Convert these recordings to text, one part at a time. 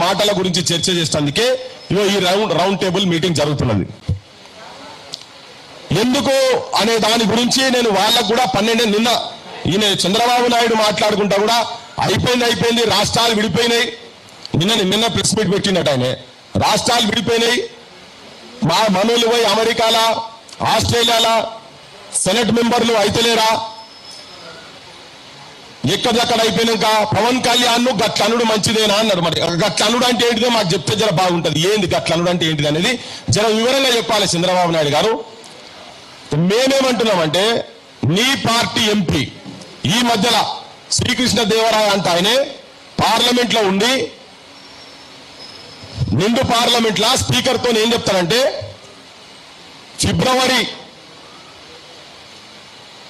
మాటల గురించి చర్చ చేసేందుకే ఈ రౌండ్ టేబుల్ మీటింగ్ జరుగుతున్నది. ఎందుకు అనే దాని గురించి నేను వాళ్ళకు కూడా 12 నిన్న ఈయన చంద్రబాబు నాయుడు మాట్లాడుకుంటా కూడా అయిపోయింది రాష్ట్రాలు విడిపోయినాయి. నిన్న ప్రెస్ మీట్ పెట్టినట్టు ఆయన రాష్ట్రాలు విడిపోయినాయి, మా మనోళ్ళు పోయి అమెరికాలా ఆస్ట్రేలియాలా సెనెట్ మెంబర్లు అయితలేరా, ఎక్కడెక్కడ అయిపోయినాక పవన్ కళ్యాణ్ గట్లనుడు మంచిదేనా అన్నాడు. మరి గట్లనుడు అంటే ఏంటిదో మాకు చెప్తే జర బాగుంటుంది. ఏంది గట్లనుడు అంటే ఏంటిది అనేది జర వివరంగా చెప్పాలి చంద్రబాబు నాయుడు గారు. మేమేమంటున్నామంటే నీ పార్టీ ఎంపీ ఈ మధ్యలో శ్రీకృష్ణ దేవరాయ అంట ఆయనే పార్లమెంట్ లో ఉండి నిండు పార్లమెంట్ లా స్పీకర్ తో ఏం చెప్తానంటే ఫిబ్రవరి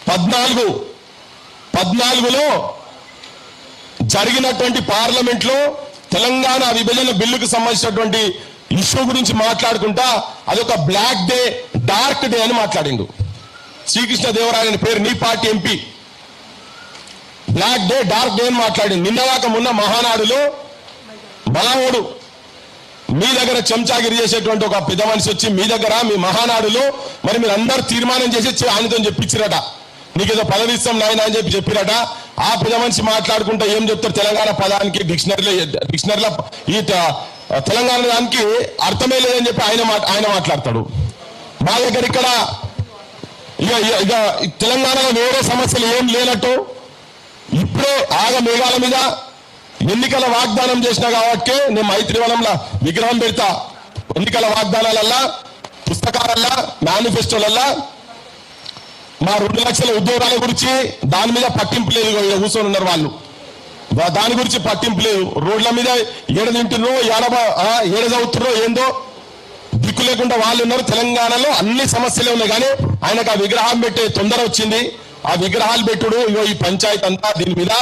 14లో జరిగినటువంటి పార్లమెంట్ లో తెలంగాణ విభజన బిల్లుకు సంబంధించినటువంటి ఇష్యూ గురించి మాట్లాడుకుంటా అదొక బ్లాక్ డే డార్క్ డే అని మాట్లాడిండు. శ్రీకృష్ణ దేవరాయని పేరు నీ party MP black day dark day అని మాట్లాడింది. నిన్నదాకా మొన్న మహానాడులో బలవోడు మీ దగ్గర చెంచాగిరి చేసేటువంటి ఒక పెద్ద మనిషి వచ్చి మీ దగ్గర మీ మహానాడులో మరి మీరు అందరు తీర్మానం చేసి ఆయనతో చెప్పించిరట, నీకేదో పదవి ఇస్తాం నాయన అని చెప్పిరట. ఆ పెద్ద మనిషి మాట్లాడుకుంటా ఏం చెప్తారు తెలంగాణ పదానికి డిక్షనరీలో ఈ తెలంగాణ దానికి అర్థమే లేదని చెప్పి ఆయన మాట్లాడతాడు. మా దగ్గర ఇక్కడ ఇక తెలంగాణలో వేరే సమస్యలు ఏం లేనట్టు ఇప్పుడే మేఘాల మీద ఎన్నికల వాగ్దానం చేసినా కాబట్టి నేను మైత్రివనంలో విగ్రహం పెడతా. ఎన్నికల వాగ్దానాలల్లా పుస్తకాలల్లా మేనిఫెస్టోలల్లా మా 2 లక్షల ఉద్యోగాల గురించి దాని మీద పట్టింపు లేదు. కూర్చొని ఉన్నారు వాళ్ళు, దాని గురించి పట్టింపు లేదు. రోడ్ల మీద ఏడ తింటున్నో ఏడ చదువుతున్నో ఏందో దిక్కు లేకుండా వాళ్ళు ఉన్నారు. తెలంగాణలో అన్ని సమస్యలే ఉన్నాయి కానీ ఆయనకు ఆ విగ్రహం పెట్టే తొందర వచ్చింది. ఆ విగ్రహాలు పెట్టుడు ఈ పంచాయతీ అంతా దీని మీద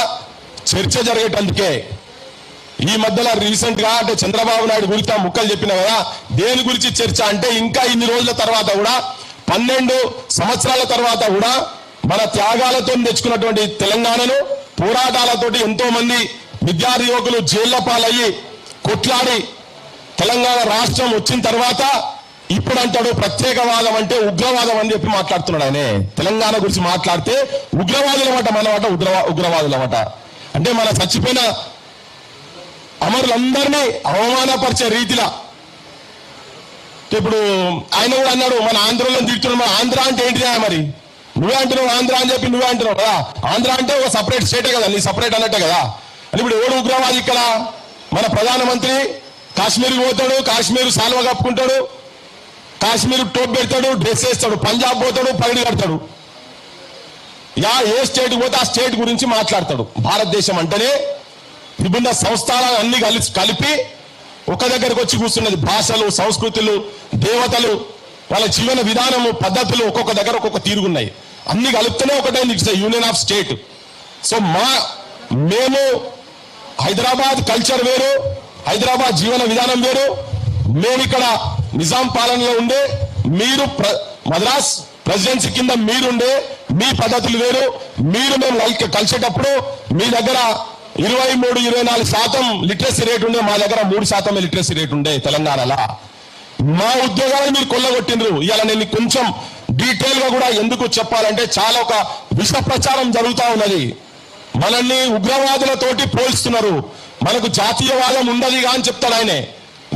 చర్చ జరిగేటందుకే. ఈ మధ్యలో రీసెంట్ గా అంటే చంద్రబాబు నాయుడు గురించి ముక్కలు చెప్పిన కదా దేని గురించి చర్చ అంటే ఇంకా ఇన్ని రోజుల తర్వాత కూడా 12 సంవత్సరాల తర్వాత కూడా మన త్యాగాలతో తెచ్చుకున్నటువంటి తెలంగాణను పోరాటాలతోటి ఎంతో మంది విద్యార్థి యువకులు జైళ్ల పాలయ్యి కొట్లాడి తెలంగాణ రాష్ట్రం వచ్చిన తర్వాత ఇప్పుడు అంటాడు ప్రత్యేకవాదం అంటే ఉగ్రవాదం అని చెప్పి మాట్లాడుతున్నాడు ఆయనే. తెలంగాణ గురించి మాట్లాడితే ఉగ్రవాదులమాట మనమాట ఉగ్రవాదులమాట అంటే మన చచ్చిపోయిన అమరులందరినీ అవమానపరిచే రీతిలో. ఇప్పుడు ఆయన కూడా అన్నాడు మన ఆంధ్రలో తిడుతున్నాడు. మన ఆంధ్ర అంటే ఏంటిదా మరి నువ్వే అంటున్నావు ఆంధ్ర అని చెప్పి నువ్వే అంటున్నావు కదా. ఆంధ్ర అంటే ఒక సపరేట్ స్టేటే కదా, నీ సపరేట్ అన్నట్టే కదా. అని ఇప్పుడు ఎవడు ఉగ్రవాది ఇక్కడ? మన ప్రధానమంత్రి కాశ్మీర్కి పోతాడు, కాశ్మీర్ సాల్వ కప్పుకుంటాడు, కాశ్మీర్ టోప్ పెడతాడు, డ్రెస్ వేస్తాడు, పంజాబ్ పోతాడు, పగిడి కడతాడు. ఏ స్టేట్ పోతే ఆ స్టేట్ గురించి మాట్లాడతాడు. భారతదేశం అంటేనే విభిన్న సంస్థలు అన్ని కలిపి ఒక దగ్గరకు వచ్చి కూర్చున్నది. భాషలు, సంస్కృతులు, దేవతలు, వాళ్ళ జీవన విధానము, పద్ధతులు ఒక్కొక్క దగ్గర ఒక్కొక్క తీరుగున్నాయి. అన్ని కలుపుతూనే ఒకటే యూనియన్ ఆఫ్ స్టేట్. సో మేము హైదరాబాద్ కల్చర్ వేరు, హైదరాబాద్ జీవన విధానం వేరు. మేము ఇక్కడ నిజాం పాలనలో ఉండే, మీరు మద్రాస్ ప్రెసిడెన్సీ కింద మీరుండే మీ పద్ధతులు వేరు. మీరు మేము కలిసేటప్పుడు మీ దగ్గర 23-24% లిటరసీ రేట్ ఉండే, మా దగ్గర 3% లిటరసీ రేట్ ఉండే తెలంగాణలో. మా ఉద్యోగాలను మీరు కొల్లగొట్టిండ్రు. ఇవాళ నేను కొంచెం డీటెయిల్ గా కూడా ఎందుకు చెప్పాలంటే చాలా ఒక విష ప్రచారం జరుగుతూ ఉన్నది. మనల్ని ఉగ్రవాదులతోటి పోల్స్తున్నారు. మనకు జాతీయవాదం ఉండదుగా అని చెప్తాడు ఆయనే.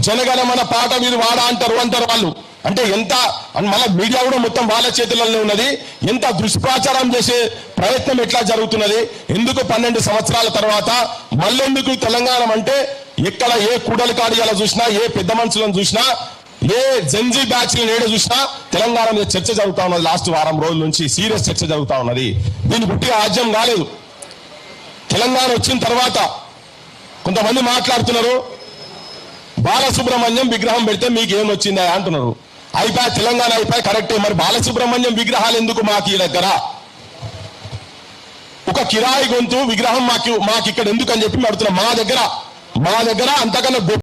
జనగణమన పాట మీరు వాడా అంటారు వాళ్ళు. అంటే ఎంత మళ్ళీ మీడియా కూడా మొత్తం వాళ్ళ చేతుల్లోనే ఉన్నది. ఎంత దుష్ప్రచారం చేసే ప్రయత్నం ఎట్లా జరుగుతున్నది? ఎందుకు 12 సంవత్సరాల తర్వాత మళ్ళెందుకు తెలంగాణ అంటే ఎక్కడ ఏ కూడలి కాడియాల చూసినా, ఏ పెద్ద మనుషులను చూసినా, ఏ జెన్జీ బ్యాచ్ ఏడ చూసినా తెలంగాణ మీద చర్చ జరుగుతూ ఉన్నది. లాస్ట్ వారం రోజుల నుంచి సీరియస్ చర్చ జరుగుతూ ఉన్నది. దీన్ని పుట్టిగా ఆజ్యం కాలేదు. తెలంగాణ వచ్చిన తర్వాత కొంతమంది మాట్లాడుతున్నారు బాలసుబ్రహ్మణ్యం విగ్రహం పెడితే మీకు ఏం వచ్చిందా అంటున్నారు. అయిపోయి తెలంగాణ అయిపోయి కరెక్టే, మరి బాలసుబ్రహ్మణ్యం విగ్రహాలు ఎందుకు మాకు ఈ దగ్గర? ఒక కిరాయి గొంతు విగ్రహం మాకు ఇక్కడ ఎందుకు అని చెప్పి అడుగుతున్నాం. మా దగ్గర అంతకన్నా